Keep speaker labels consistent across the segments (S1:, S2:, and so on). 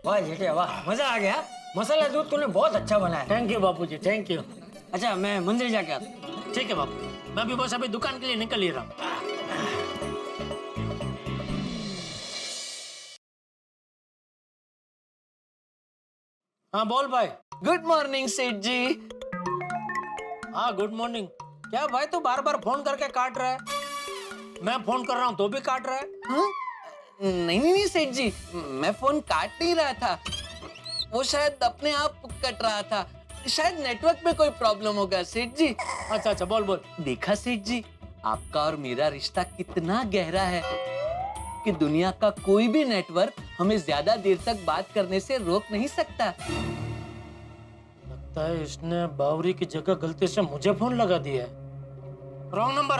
S1: वाह जेठे वाह, मजा आ गया। मसाला दूध तूने बहुत अच्छा बनाया।
S2: Thank you Bapuji, thank you.
S1: अच्छा मैं मंदिर जाके आता।
S2: ठीक है बापू, मैं भी बस अभी दुकान के लिए निकल ही रहा हूँ। हाँ बोल भाई।
S3: गुड मॉर्निंग सेठ जी।
S2: हाँ गुड मॉर्निंग। क्या भाई तू बार बार फोन करके काट रहा है? मैं फोन कर रहा हूँ तो भी काट रहा है?
S3: हाँ? नहीं सेठ जी, मैं फोन काट नहीं रहा था, वो शायद अपने आप कट रहा था। शायद नेटवर्क में कोई प्रॉब्लम होगा सेठ जी।
S2: अच्छा अच्छा बोल बोल।
S3: देखा सेठ जी, आपका और मेरा रिश्ता कितना गहरा है कि दुनिया का कोई भी नेटवर्क हमें ज्यादा देर तक बात करने से रोक नहीं सकता।
S2: लगता है इसने बावरी की जगह गलती से मुझे फोन लगा दिया है। Wrong number.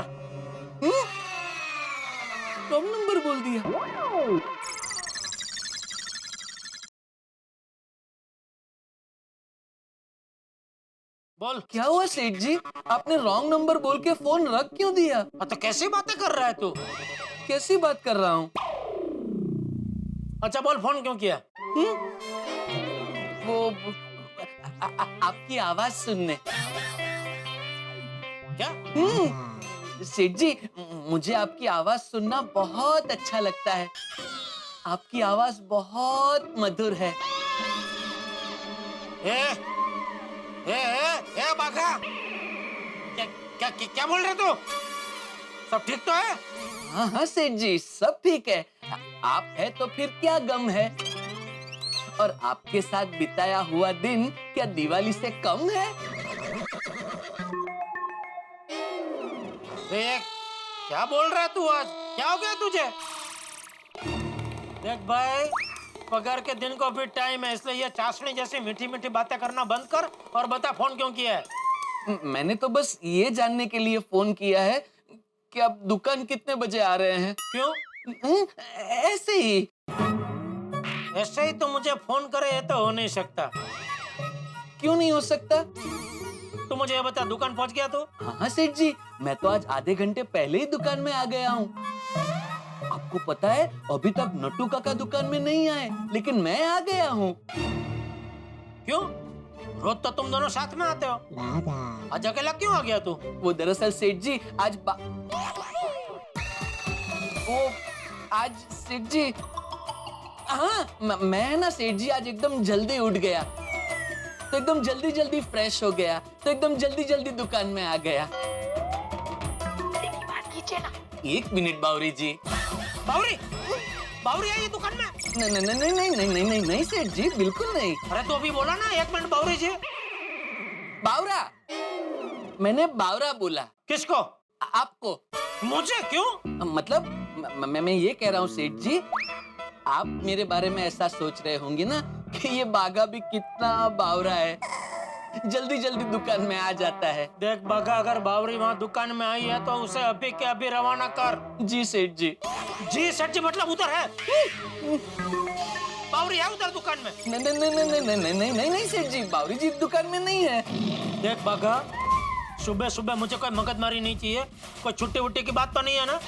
S3: रॉन्ग नंबर बोल दिया।
S2: बोल।
S3: क्या हुआ सेठ जी, आपने रॉन्ग नंबर बोल के फोन रख क्यों दिया?
S2: तो कैसी बातें कर रहा है तू?
S3: कैसी बात कर रहा हूँ?
S2: अच्छा बोल, फोन क्यों किया?
S3: वो आपकी आवाज सुनने।
S2: क्या?
S3: सेठ जी, मुझे आपकी आवाज सुनना बहुत अच्छा लगता है। आपकी आवाज बहुत मधुर है।
S2: ए बाघा, क्या क्या क्या बोल रहे तू? सब ठीक तो है?
S3: हाँ सेठ जी, सब ठीक है। आप है तो फिर क्या गम है? और आपके साथ बिताया हुआ दिन क्या दिवाली से कम है?
S2: क्या बोल रहा है तू? आज क्या हो गया तुझे? देख भाई, पगार के दिन को भी टाइम है, इसलिए ये चाशनी जैसी मीठी मीठी बातें करना बंद कर और बता फोन क्यों किया है?
S3: मैंने तो बस ये जानने के लिए फोन किया है कि आप दुकान कितने बजे आ रहे हैं।
S2: क्यों?
S3: ऐसे ही।
S2: ऐसे ही तो मुझे फोन करे ये तो हो नहीं सकता।
S3: क्यों नहीं हो सकता?
S2: तू मुझे ये बता, दुकान पहुंच गया तू?
S3: हाँ सेठ जी, मैं तो आज आधे घंटे पहले ही दुकान में आ गया हूँ। आपको पता है, अभी तक नट्टू काका दुकान में नहीं आए, लेकिन मैं आ गया हूँ।
S2: क्यों? रोज तो तुम दोनों साथ में आते हो, आज अकेला क्यों आ गया तू?
S3: वो दरअसल सेठ जी आज सेठ जी, हाँ मैं ना सेठ जी आज एकदम जल्दी उठ गया, तो एकदम जल्दी जल्दी फ्रेश हो गया, तो एकदम जल्दी जल्दी दुकान में आ गया। बात कीजिए ना। 1 मिनट बावरी जी।
S2: बावरी? बावरी आई दुकान में?
S3: नहीं नहीं नहीं नहीं नहीं नहीं नहीं नहीं सेठ जी, बिल्कुल नहीं।
S2: अरे तो अभी बोला ना 1 मिनट बावरी जी।
S3: बावरा? मैंने बावरा बोला।
S2: किसको?
S3: आपको।
S2: मुझे क्यों?
S3: मतलब मैं ये कह रहा हूँ सेठ जी, आप मेरे बारे में ऐसा सोच रहे होंगे ना कि ये बागा भी कितना बावरा है, जल्दी जल्दी दुकान में आ जाता है।
S2: देख बागा, अगर बावरी वहाँ दुकान में आई है तो उसे अभी के अभी रवाना कर।
S3: जी सेठ जी।
S2: जी सेठ जी मतलब उधर है? बावरी है उधर दुकान में?
S3: नहीं नहीं नहीं नहीं नहीं नहीं नहीं नहीं नहीं सेठ जी, बावरी जी दुकान में नहीं है।
S2: देख बागा, सुबह सुबह मुझे कोई मगजमारी नहीं चाहिए, कोई छुट्टी वुट्टी की बात तो नहीं है ना?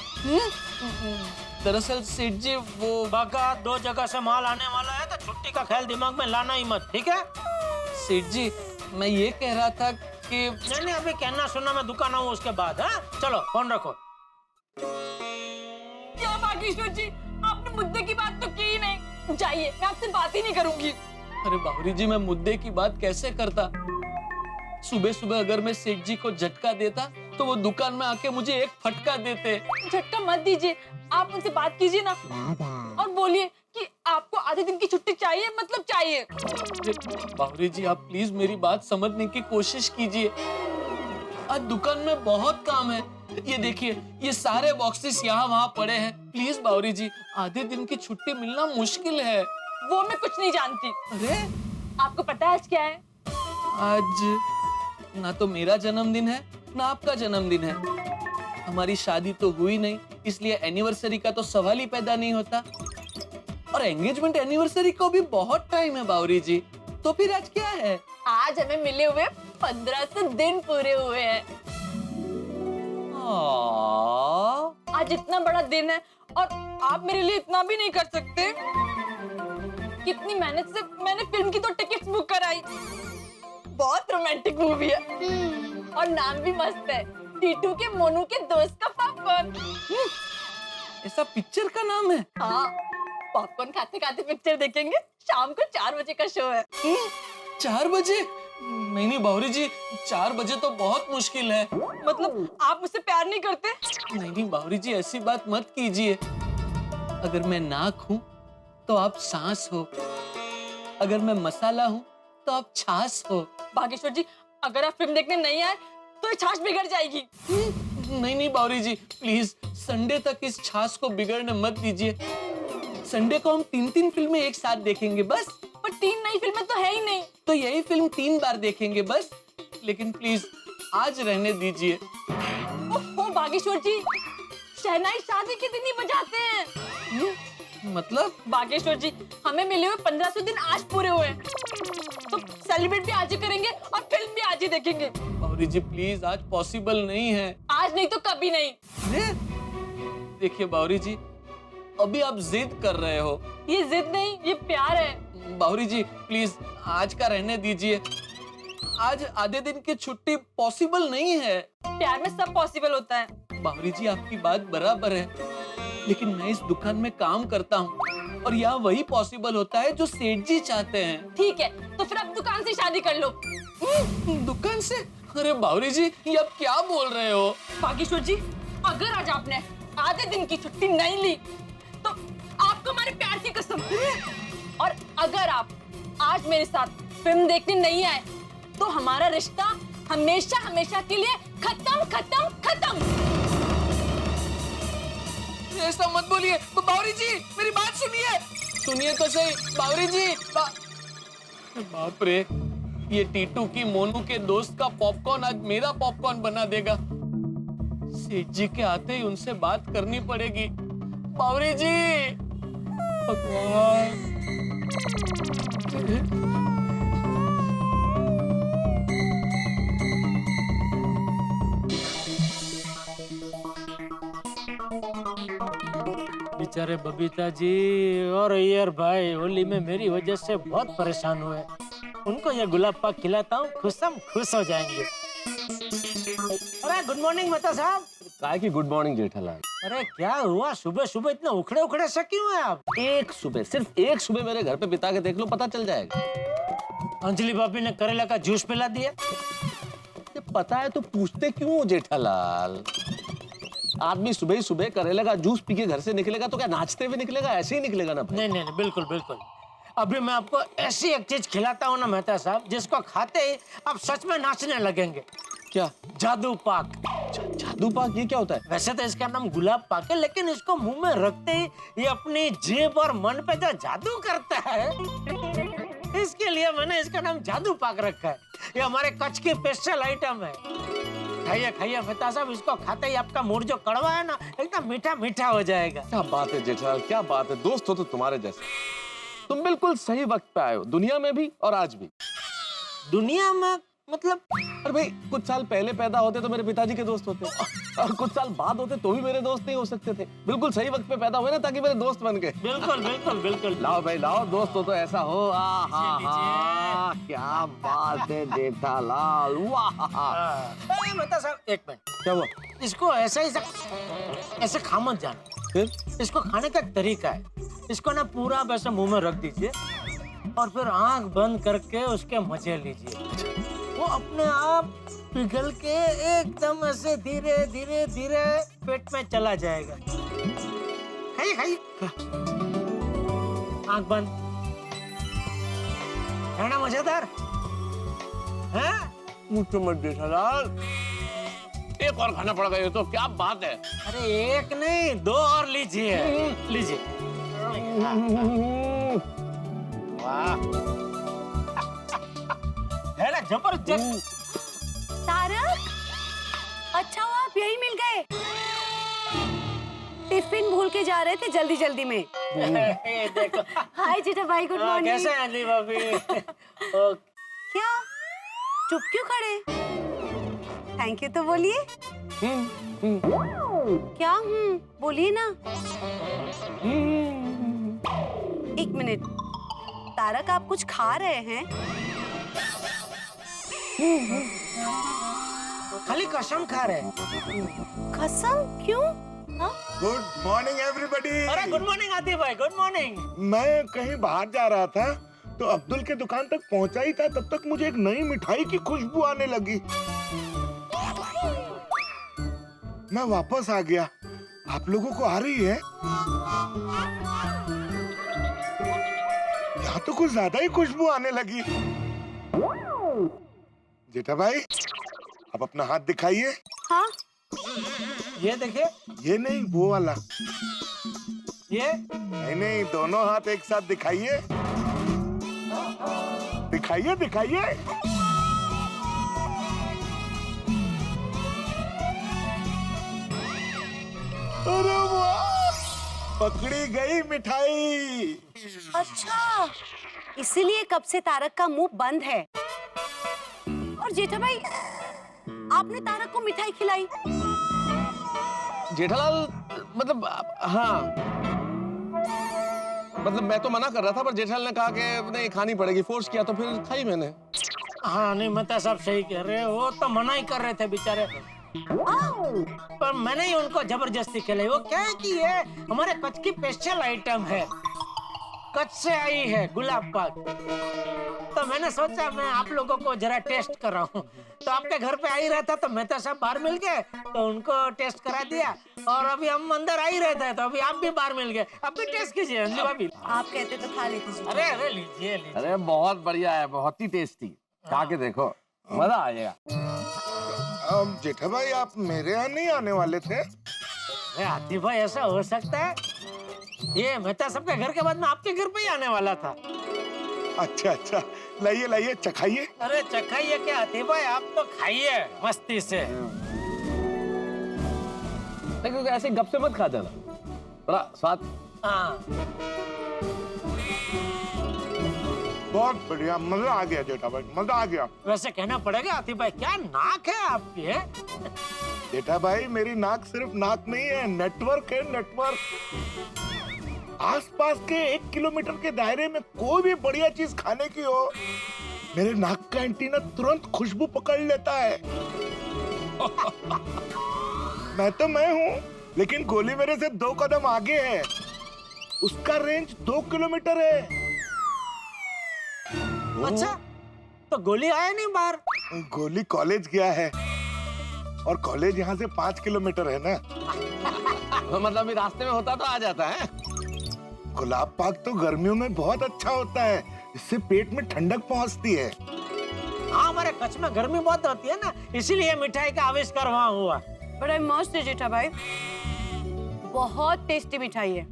S3: दरअसल सेठ जी वो
S2: बागा, 2 जगह से माल आने वाला है तो छुट्टी का ख्याल दिमाग में लाना ही मत, ठीक है?
S3: सेठ जी, मैं ये कह रहा था कि
S2: नहीं अभी कहना सुनना, मैं दुकान आऊँ उसके बाद। हाँ चलो फोन रखो।
S4: क्या बागेश्वर जी, आपने मुद्दे की बात तो की ही नहीं। जाइए, मैं आपसे बात ही नहीं करूंगी।
S3: अरे बावरी जी, मैं मुद्दे की बात कैसे करता? सुबह सुबह अगर मैं सेठ जी को झटका देता तो वो दुकान में आके मुझे एक फटका देते।
S4: झटका मत दीजिए, आप उनसे बात कीजिए ना और बोलिए कि आपको आधे दिन की छुट्टी चाहिए, मतलब चाहिए।
S3: बावरी जी, आप प्लीज मेरी बात समझने की कोशिश कीजिए। आज दुकान में बहुत काम है। ये देखिए, ये सारे बॉक्सेस यहाँ वहाँ पड़े हैं। प्लीज बावरी जी, आधे दिन की छुट्टी मिलना मुश्किल है।
S4: वो मैं कुछ नहीं जानती।
S3: अरे
S4: आपको पता है आज क्या है?
S3: आज ना तो मेरा जन्मदिन है ना आपका जन्मदिन है। हमारी शादी तो हुई नहीं, इसलिए एनिवर्सरी का तो सवाल ही पैदा नहीं होता। और एंगेजमेंट एनिवर्सरी को भी बहुत टाइम है बावरी जी। तो फिर आज क्या है?
S4: आज हमें मिले हुए 1500 दिन पूरे हुए हैं। आज इतना बड़ा दिन है और आप मेरे लिए इतना भी नहीं कर सकते? कितनी मेहनत से मैंने फिल्म की तो टिकट्स बुक कराई। बहुत रोमांटिक मूवी है और नाम भी मस्त है, टीटू के मोनू के दोस्त का पॉपकॉर्न।
S3: ऐसा पिक्चर का नाम है?
S4: हाँ, पॉपकॉर्न खाते खाते पिक्चर देखेंगे। शाम को 4 बजे का शो है।
S3: 4 बजे? नहीं बावरी जी, 4 बजे तो बहुत मुश्किल है।
S4: मतलब आप मुझसे प्यार नहीं करते?
S3: नहीं बावरी जी, ऐसी बात मत कीजिए। अगर मैं नाक हूँ तो आप सांस हो, अगर मैं मसाला हूँ तो आप छाछ हो।
S4: बागेश्वर जी, अगर आप फिल्म देखने नहीं आए तो ये छाछ बिगड़ जाएगी।
S3: नहीं बावरी जी, प्लीज संडे तक इस छाछ को बिगड़ने मत दीजिए। संडे को हम 3 फिल्में एक साथ देखेंगे बस।
S4: पर 3 नई फिल्में तो है ही नहीं।
S3: तो यही फिल्म 3 बार देखेंगे बस। लेकिन प्लीज आज रहने दीजिए।
S4: ओहो बागेश्वर जी, शहनाई शादी के दिन ही बजाते हैं।
S3: मतलब?
S4: बागेश्वर जी, हमें मिले हुए 1500 दिन आज पूरे हुए, तो सेलिब्रेट भी आज ही करेंगे और फिल्म भी आज ही देखेंगे।
S3: बावरी जी प्लीज, आज पॉसिबल नहीं है।
S4: आज नहीं तो कभी नहीं।
S3: देखिए बावरी जी, अभी आप जिद कर रहे हो।
S4: ये जिद नहीं, ये प्यार है।
S3: बावरी जी प्लीज आज का रहने दीजिए। आज आधे दिन की छुट्टी पॉसिबल नहीं है।
S4: प्यार में सब पॉसिबल होता है।
S3: बावरी जी आपकी बात बराबर है, लेकिन मैं इस दुकान में काम करता हूँ और यहाँ वही पॉसिबल होता है जो सेठ जी चाहते हैं।
S4: ठीक है, तो फिर अब दुकान से शादी कर लो।
S3: दुकान से? अरे बावरी जी, ये आप क्या बोल रहे हो?
S4: बागेश्वर जी, अगर आज आपने आधे दिन की छुट्टी नहीं ली तो आपको हमारे प्यार की कसम। और अगर आप आज मेरे साथ फिल्म देखने नहीं आए तो हमारा रिश्ता हमेशा हमेशा के लिए खत्म खत्म खत्म।
S3: ऐसा मत बोलिए बावरी जी, मेरी बात सुनिए। सुनिए तो सही बावरी जी। बाप रे, ये टीटू की मोनू के दोस्त का पॉपकॉर्न आज मेरा पॉपकॉर्न बना देगा। सेठ जी के आते ही उनसे बात करनी पड़ेगी। बावरी जी, भगवान।
S2: बेचारे बबीता जी और अय्यर भाई होली में मेरी वजह से बहुत परेशान हुए। उनको ये गुलाब पाक खिलाता हूँ, खुश हो जाएंगे। अरे गुड मॉर्निंग मेहता साहब।
S5: काय की गुड मॉर्निंग जेठालाल।
S2: अरे क्या हुआ, सुबह सुबह इतने उखड़े उखड़े से क्यों हैं आप?
S5: एक सुबह, सिर्फ एक सुबह मेरे घर पे बिता के देख लो, पता चल जाएगा।
S2: अंजलि भाभी ने करेला का जूस पिला दिया।
S5: ये पता है तो पूछते क्यों हो जेठालाल? आदमी सुबह ही सुबह करेले का जूस पी के घर से निकलेगा तो क्या नाचते हुए निकलेगा? ऐसे ही निकलेगा ना भाई।
S2: नहीं नहीं नहीं, बिल्कुल बिल्कुल। अभी मैं आपको ऐसी एक चीज खिलाता हूँ ना मेहता साहब, जिसको खाते ही आप सच में नाचने लगेंगे।
S5: क्या?
S2: जादू पाक।
S5: जादू पाक? ये क्या होता है?
S2: वैसे तो इसका नाम गुलाब पाक है, लेकिन इसको मुंह में रखते ही ये अपनी जीभ और मन पे जो जादू करता है, इसके लिए मैंने इसका नाम जादू पाक रखा है। ये हमारे कच्छ की स्पेशल आइटम है। खाइए खाइए मेहता साहब, इसको खाते ही आपका मूड जो कड़वा है ना, एकदम मीठा मीठा हो जाएगा।
S5: क्या बात है जेठालाल, क्या बात है। दोस्त हो तो तुम्हारे जैसे। तुम बिल्कुल सही वक्त पे आए हो, दुनिया में भी और आज भी।
S2: दुनिया में मतलब?
S5: अरे भाई, कुछ साल पहले पैदा होते तो मेरे पिताजी के दोस्त होते, और कुछ साल बाद होते तो भी मेरे दोस्त नहीं हो सकते थे। बिल्कुल सही वक्त पे पैदा हुए ना, ताकि मेरे दोस्त बन गए।
S2: बिल्कुल बिल्कुल बिल्कुल।
S5: लाओ भाई लाओ, दोस्त हो तो ऐसा हो। क्या बात है जेठालाल, वाह।
S2: मेहता साहब एक मिनट,
S5: क्या हुआ?
S2: इसको ऐसे खा मत जाना।
S5: फिर?
S2: इसको खाने का एक तरीका है। इसको ना पूरा वैसे मुंह में रख दीजिए और फिर आंख बंद करके उसके मजे लीजिए। वो अपने आप पिघल के एकदम ऐसे धीरे धीरे धीरे पेट में चला जाएगा। खाइए खाइए, आंख बंद। है ना मजेदार? है?
S5: मुझसे मत जेठालाल, एक और खाना पड़ेगा। ये तो क्या बात है।
S2: अरे एक नहीं, 2 और लीजिए। लीजिए। वाह, है ना जबरदस्त।
S6: तारक, अच्छा हुआ आप यही मिल गए। टिफिन भूल के जा रहे थे जल्दी जल्दी में।
S2: ये देखो।
S6: हाय जेठा भाई, गुड मॉर्निंग।
S2: कैसे हैं अंजलि भाभी?
S6: क्या चुप क्यों खड़े? थैंक यू तो बोलिए। क्या? बोलिए ना। एक मिनट, तारक आप कुछ खा रहे हैं?
S2: खाली कसम खा रहे हैं।
S6: कसम क्यों? हाँ?
S7: Good morning everybody.
S2: अरे गुड मॉर्निंग आतिफ भाई, गुड मॉर्निंग।
S7: मैं कहीं बाहर जा रहा था तो अब्दुल के दुकान तक पहुंचा ही था, तब तक मुझे एक नई मिठाई की खुशबू आने लगी। मैं वापस आ गया। आप लोगों को आ रही है? यहाँ तो कुछ ज्यादा ही खुशबू आने लगी। जेठा भाई, आप अपना हाथ दिखाइए।
S6: हाँ?
S2: ये देखिए,
S7: ये नहीं, वो वाला।
S2: ये
S7: नहीं नहीं, दोनों हाथ एक साथ दिखाइए। दिखाइए दिखाइए। अरे वाह, पकड़ी गई मिठाई।
S6: अच्छा, इसीलिए कब से तारक का मुंह बंद है। और जेठा भाई, आपने तारक को मिठाई खिलाई?
S5: जेठालाल, मतलब हाँ, मतलब मैं तो मना कर रहा था, पर जेठालाल ने कहा कि नहीं खानी पड़ेगी, फोर्स किया तो फिर खाई मैंने।
S2: हाँ नहीं, मैं तो सब सही कह रहे हो। वो तो मना ही कर रहे थे बेचारे, पर मैंने ही उनको जबरदस्ती खिलाई। वो क्या है कि ये हमारे कच्छ की स्पेशल आइटम है, कच्छ से आई है गुलाब पाक। तो मैंने सोचा मैं आप लोगों को जरा टेस्ट कराऊं। तो आपके घर पे आ ही रहा था, तो मैं तो सब बाहर मिल गए, तो उनको टेस्ट करा दिया। और अभी हम अंदर आ ही रहे थे, तो अभी आप भी बाहर मिल गए। अब भी टेस्ट कीजिए अंजू भाभी।
S6: आप कहते तो खा लेती जी।
S2: अरे अरे लीजिए लीजिए।
S5: अरे बहुत बढ़िया है, बहुत ही टेस्टी, खा के देखो, मजा आ जाएगा।
S7: जेठा भाई, आप मेरे यहाँ नहीं आने वाले थे?
S2: अरे आतिफ भाई, ऐसा हो सकता है? ये मेहता सबके घर के बाद में आपके घर पे ही आने वाला था।
S7: अच्छा अच्छा, लाइए लाइए, चखाइए।
S2: अरे चखाइए क्या आतिफ भाई, आप तो खाइए मस्ती से।
S5: लेकिन ऐसे गप से मत खा जाना, थोड़ा स्वाद।
S2: हाँ
S7: बहुत बढ़िया, मजा आ गया जेठा भाई, मजा आ गया।
S2: वैसे कहना पड़ेगा आतिफ भाई, क्या नाक है आपकी है?
S7: जेठा भाई, मेरी नाक सिर्फ नाक नहीं है, नेटवर्क है, नेटवर्क। आसपास के 1 किलोमीटर के दायरे में कोई भी बढ़िया चीज खाने की हो, मेरे नाक का एंटीना तुरंत खुशबू पकड़ लेता है। मैं तो मैं हूँ, लेकिन गोली मेरे से 2 कदम आगे है। उसका रेंज 2 किलोमीटर है।
S2: अच्छा, तो गोली आया नहीं बाहर?
S7: गोली कॉलेज गया है, और कॉलेज यहाँ से 5 किलोमीटर है ना।
S5: मतलब अभी रास्ते में होता तो आ जाता है।
S7: गुलाब पाक तो गर्मियों में बहुत अच्छा होता है, इससे पेट में ठंडक पहुँचती है।
S2: हाँ, हमारे कच्छ में गर्मी बहुत होती है ना, इसीलिए मिठाई का आविष्कार वहाँ हुआ।
S6: बड़ा मस्त है जेठा भाई, बहुत टेस्टी मिठाई है।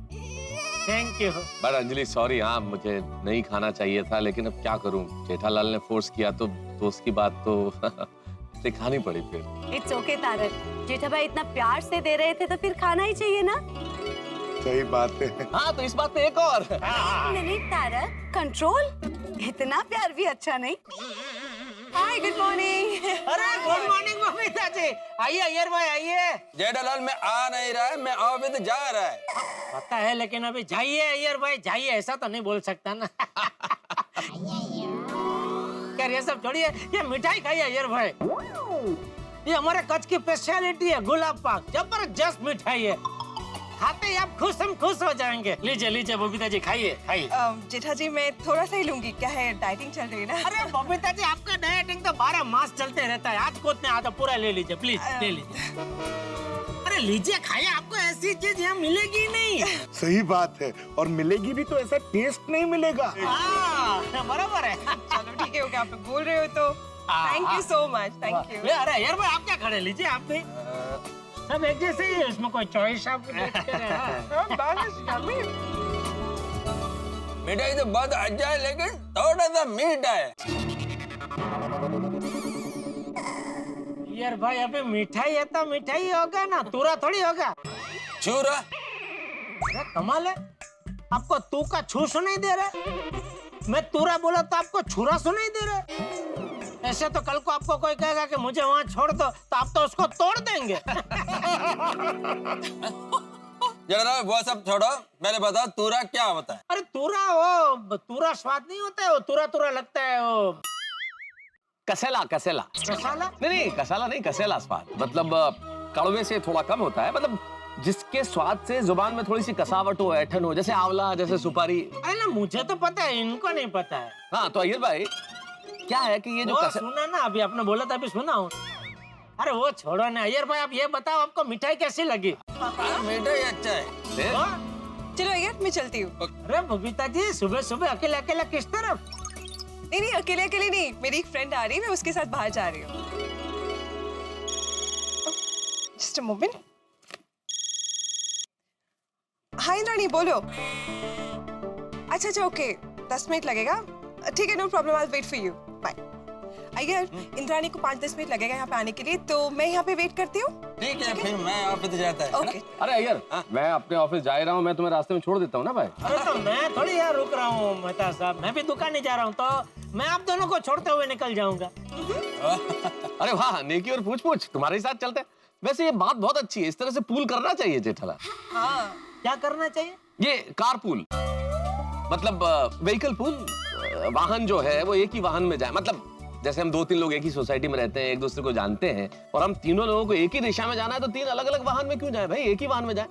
S2: Thank you.
S5: But Anjali sorry, हाँ मुझे नहीं खाना चाहिए था, लेकिन अब क्या करूं, जेठालाल ने फोर्स किया तो दोस्त की बात तो इसे खानी पड़ी फिर।
S6: इट्स ओके तारक, जेठा भाई इतना प्यार से दे रहे थे तो फिर खाना ही चाहिए ना।
S7: सही बात है।
S5: हाँ तो इस बात पे एक और।
S6: नहीं तारक, कंट्रोल, इतना प्यार भी अच्छा नहीं। हाय, गुड मॉर्निंग।
S2: अरे गुड मॉर्निंग बबीता जी, आइए अय्यर भाई आइए।
S8: जेठालाल में आ नहीं रहा है, मैं ऑफिस जा रहा है।
S2: पता है, लेकिन अभी जाइए अय्यर भाई जाइए, ऐसा तो नहीं बोल सकता ना। क्या ये सब छोड़िए, ये मिठाई खाइए अय्यर भाई। ये हमारे कच्छ की स्पेशलिटी है, गुलाब पाक, जबरदस्त मिठाई है। खाते ही आप हम खुश हो जाएंगे। लीजिए लीजिए बबीता जी, खाइए खाइए।
S9: जेठा जी, मैं थोड़ा सा ही लूंगी, क्या है डाइटिंग चल रही है ना।
S2: अरे बबीता जी, आपका डाइटिंग तो 12 मास चलते रहता है, आज को आता पूरा ले लीजिए प्लीज, ले लीजिए। अरे लीजिए खाइए, आपको ऐसी चीज यहाँ मिलेगी नहीं।
S7: सही बात है, और मिलेगी भी तो ऐसा टेस्ट नहीं मिलेगा।
S2: बराबर है।
S9: चलो ठीक है, ओके, आप बोल रहे हो तो thank you so much, thank you.
S2: अरे यार भाई, आप क्या खड़े, लीजिए आप भी। सब एक जैसे ही है, इसमें कोई चॉइस आप देखते रहे।
S8: मिठाई तो बहुत अच्छा है, लेकिन थोड़ा सा मीठा है।
S2: यार भाई, अभी मिठाई है तो मिठाई होगा ना, तूरा थोड़ी होगा।
S8: छूरा।
S2: अरे कमाल है, आपको तू का छू सुनाई दे रहा है, मैं तूरा बोला तो आपको छुरा सुनाई दे रहा है। ऐसे तो कल को आपको कोई कहेगा कि मुझे वहाँ छोड़ दो, तो आप तो उसको तोड़ देंगे।
S8: जरा वो सब छोड़ो, पहले बताओ तूरा क्या होता है?
S2: अरे तूरा स्वाद नहीं होता है, वो तुरा लगता है वो।
S5: कसेला कसेला
S2: मसाला?
S5: नहीं कसाला नहीं, कसेला स्वाद, मतलब कड़वे से थोड़ा कम होता है, मतलब जिसके स्वाद से जुबान में थोड़ी सी कसावट हो, ऐठन हो, जैसे आंवला, जैसे सुपारी।
S2: अरे ना, मुझे तो पता है, इनको नहीं पता है।
S5: हाँ तो अय्यर भाई, क्या है कि ये जो
S2: सुना ना, अभी आपने बोला था, अभी सुना हूँ। अरे वो छोड़ो ना अय्यर भाई, आप ये बताओ आपको मिठाई कैसी लगी?
S8: मिठाई अच्छा है।
S2: हाँ?
S9: चलो अय्यर, मैं चलती हूँ।
S2: अरे बबीता जी, सुबह सुबह अकेले अकेले किस तरफ?
S9: नहीं, अकेले अकेले नहीं, मेरी एक फ्रेंड आ रही है, मैं उसके साथ बाहर जा रही हूँ। Just a moment. हाँ इंद्राणी, बोलो। अच्छा ओके, 10 मिनट लगेगा। ठीक है, no problem, I will wait for you. Bye. Iyer, Indrani को 5-10 मिनट लगेगा यहाँ पे आने के लिए, तो मैं यहाँ पे वेट करती हूँ।
S8: ठीक है, फिर मैं ऑफिस जाता है।
S9: ओके।
S5: अरे अय्यर, मैं अपने ऑफिस जा रहा हूँ, मैं तुम्हें रास्ते में छोड़ देता हूँ ना भाई।
S2: अरे तो मैं थोड़ी यार रुक रहा हूँ मेहता साहब, मैं भी दुकान नहीं जा रहा हूँ, तो मैं आप दोनों को छोड़ते हुए निकल जाऊंगा।
S5: अरे वाह, नेकी और पूछ तुम्हारे ही साथ चलते हैं। वैसे ये बात बहुत अच्छी है, इस तरह से पूल करना चाहिए जेठालाल।
S9: हाँ,
S2: क्या करना चाहिए?
S5: ये कार पूल, मतलब व्हीकल पूल, वाहन जो है वो एक ही वाहन में जाए, मतलब जैसे हम 2-3 लोग एक ही सोसाइटी में रहते हैं, एक दूसरे को जानते हैं, और हम तीनों लोगों को एक ही दिशा में जाना है, तो 3 अलग अलग वाहन में क्यों जाए भाई, एक ही वाहन में जाए।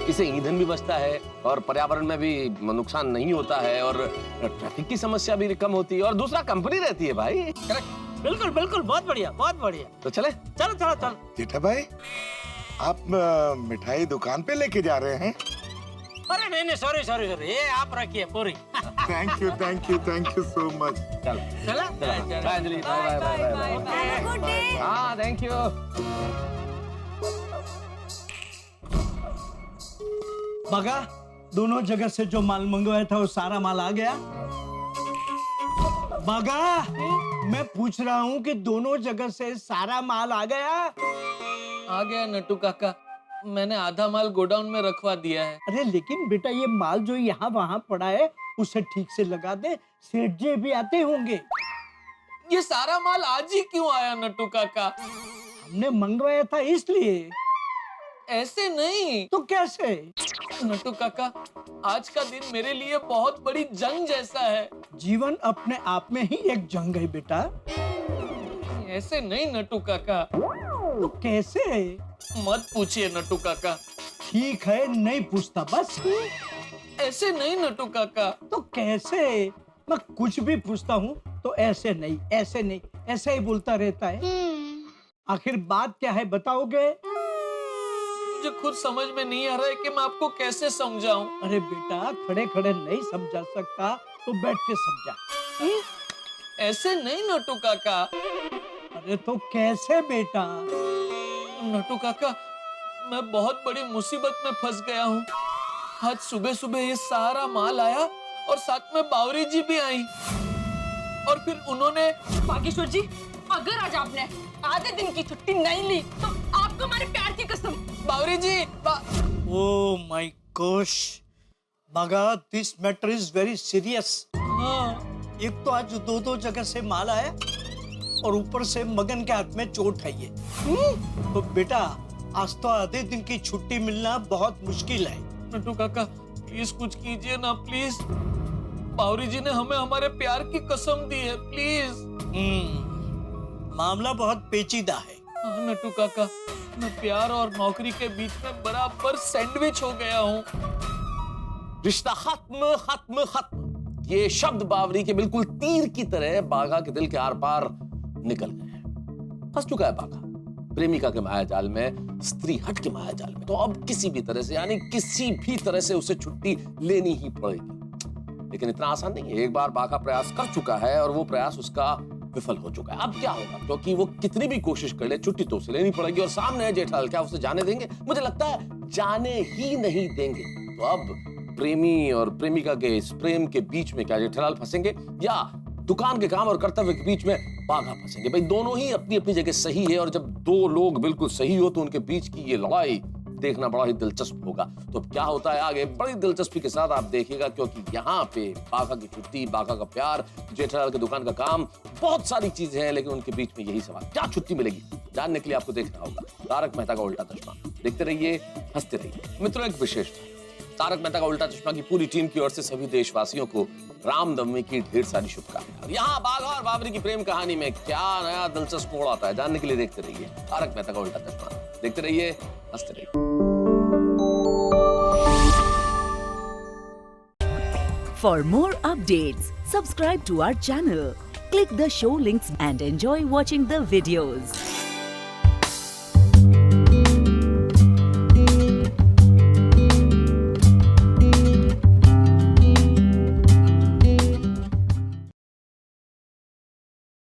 S5: इससे ईंधन भी बचता है और पर्यावरण में भी नुकसान नहीं होता है, और ट्रैफिक की समस्या भी कम होती है, और दूसरा कंपनी रहती है भाई।
S2: बिल्कुल बिल्कुल, बहुत बढ़िया बहुत बढ़िया।
S5: तो चले,
S2: चलो चलो चलो।
S7: जेठा भाई, आप मिठाई दुकान पे लेके जा रहे हैं?
S2: अरे नहीं, सॉरी, ये आप रखिए पूरी।
S7: Thank you so much.
S5: चल
S2: चला?
S5: Bye Anjali, bye bye bye bye.
S6: Good day.
S5: हाँ थैंक यू।
S10: बगा, दोनों जगह से जो माल मंगवाया था वो सारा माल आ गया? बगा, मैं पूछ रहा हूँ कि दोनों जगह से सारा माल आ गया?
S3: आ गया नट्टू काका, मैंने आधा माल गोडाउन में रखवा दिया है।
S10: अरे लेकिन बेटा, ये माल जो यहाँ वहाँ पड़ा है उसे ठीक से लगा दे, सेठ जी भी आते होंगे।
S3: ये सारा माल आज ही क्यों आया नट्टू काका?
S10: हमने मंगवाया था इसलिए।
S3: ऐसे नहीं
S10: तो कैसे?
S3: नट्टू काका, आज का दिन मेरे लिए बहुत बड़ी जंग जैसा है।
S10: जीवन अपने आप में ही एक जंग है बेटा।
S3: ऐसे नहीं नट्टू काका।
S10: तो कैसे?
S3: मत पूछिए नट्टू काका।
S10: ठीक है, नहीं पूछता बस।
S3: ऐसे नहीं नट्टू काका।
S10: तो कैसे? मैं कुछ भी पूछता हूँ तो ऐसे नहीं, ऐसे नहीं, ऐसे ही बोलता रहता है। आखिर बात क्या है बताओगे?
S3: मुझे खुद समझ में नहीं आ रहा है कि मैं आपको कैसे समझाऊं।
S10: अरे बेटा, खड़े खड़े नहीं समझा सकता तो बैठ के समझा।
S3: ऐसे नहीं नट्टू काका।
S10: अरे तो कैसे बेटा?
S3: नट्टू काका, मैं बहुत बड़ी मुसीबत में फंस गया हूँ। आज सुबह सुबह ये सारा माल आया और साथ में बावरी जी भी आई, और फिर उन्होंने।
S4: बागेश्वर जी, अगर आज आपने आधे दिन की छुट्टी नहीं ली तो आपको हमारे प्यार की कसम।
S3: बावरी जी
S10: ओ माय गॉश, मगा, this matter is very serious.
S3: हाँ,
S10: एक तो आज 2 जगह से माल आया और ऊपर से मगन के हाथ में चोट है ये। तो बेटा, आज तो आधे दिन की छुट्टी मिलना बहुत मुश्किल है।
S3: नट्टू काका प्लीज कुछ कीजिए ना, प्लीज। बावरी जी ने हमें हमारे प्यार की कसम दी है, प्लीज।
S10: मामला बहुत पेचीदा है।
S3: हाँ नट्टू काका, मैं प्यार और नौकरी के बीच में बराबर सैंडविच हो गया हूँ।
S5: रिश्ता खत्म खत्म खत्म, ये शब्द बावरी के बिल्कुल तीर की तरह बाघा के दिल के आर पार निकल गए हैं। फंस चुका है बाघा प्रेमिका के माया जाल में, स्त्री हट के माया जाल में। तो अब किसी भी तरह से, यानी किसी भी तरह से उसे छुट्टी लेनी ही पड़ेगी। लेकिन इतना आसान नहीं है। एक बार बाघा प्रयास कर चुका है और वो प्रयास उसका विफल हो चुका है। अब क्या होगा? क्योंकि वो कितनी भी कोशिश कर ले, छुट्टी तो उसे लेनी पड़ेगी। और सामने है जेठालाल, क्या उसे जाने देंगे? मुझे लगता है जाने ही नहीं देंगे। तो अब प्रेमी और प्रेमिका के इस प्रेम के बीच में क्या जेठालाल फंसेंगे, या दुकान के काम और कर्तव्य के बीच में बाघा फंसेंगे? भाई दोनों ही अपनी अपनी जगह सही है, और जब 2 लोग बिल्कुल सही हो तो उनके बीच की ये लड़ाई देखना बड़ा ही दिलचस्प होगा। तो अब क्या होता है आगे, बड़ी दिलचस्पी के साथ आप देखिएगा, क्योंकि यहाँ पे बाघा की छुट्टी, बाघा का प्यार, जेठालाल की दुकान का काम, बहुत सारी चीजें हैं, लेकिन उनके बीच में यही सवाल, क्या छुट्टी मिलेगी, जानने के लिए आपको देखना होगा तारक मेहता का उल्टा चश्मा। देखते रहिए हंसते रहिए। मित्रों, एक विशेष बात, तारक मेहता का उल्टा चश्मा की पूरी टीम की ओर से सभी देशवासियों को रामनवमी की ढेर सारी शुभकामनाएं। यहाँ बाघा और बाबरी की प्रेम कहानी में क्या नया दिलचस्प मोड़ आता है, जानने के लिए देखते रहिए तारक मेहता का उल्टा चश्मा। देखते रहिए, हंसते रहिए।
S11: For more updates, subscribe to our channel, click the show links and enjoy watching the videos.